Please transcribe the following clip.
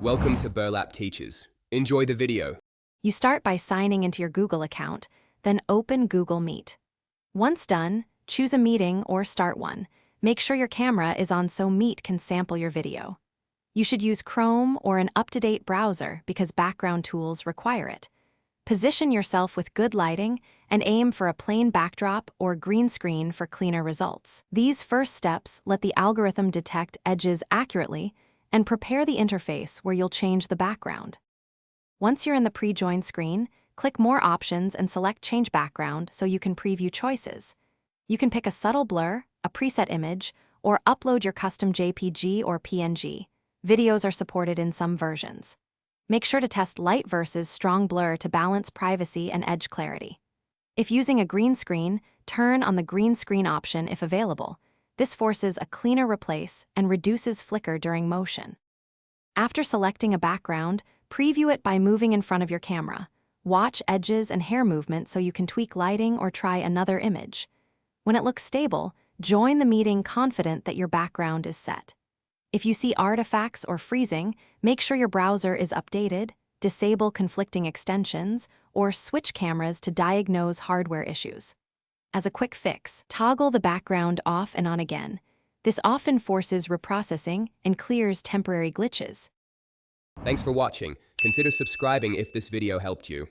Welcome to Burlap Teachers. Enjoy the video. You start by signing into your Google account, then open Google Meet. Once done, choose a meeting or start one. Make sure your camera is on so Meet can sample your video. You should use Chrome or an up-to-date browser because background tools require it. Position yourself with good lighting and aim for a plain backdrop or green screen for cleaner results. These first steps let the algorithm detect edges accurately and prepare the interface where you'll change the background. Once you're in the pre-join screen, click More Options and select Change Background so you can preview choices. You can pick a subtle blur, a preset image, or upload your custom JPG or PNG. Videos are supported in some versions. Make sure to test light versus strong blur to balance privacy and edge clarity. If using a green screen, turn on the green screen option if available. This forces a cleaner replace and reduces flicker during motion. After selecting a background, preview it by moving in front of your camera. Watch edges and hair movement so you can tweak lighting or try another image. When it looks stable, join the meeting confident that your background is set. If you see artifacts or freezing, make sure your browser is updated, disable conflicting extensions, or switch cameras to diagnose hardware issues. As a quick fix, toggle the background off and on again. This often forces reprocessing and clears temporary glitches. Thanks for watching. Consider subscribing if this video helped you.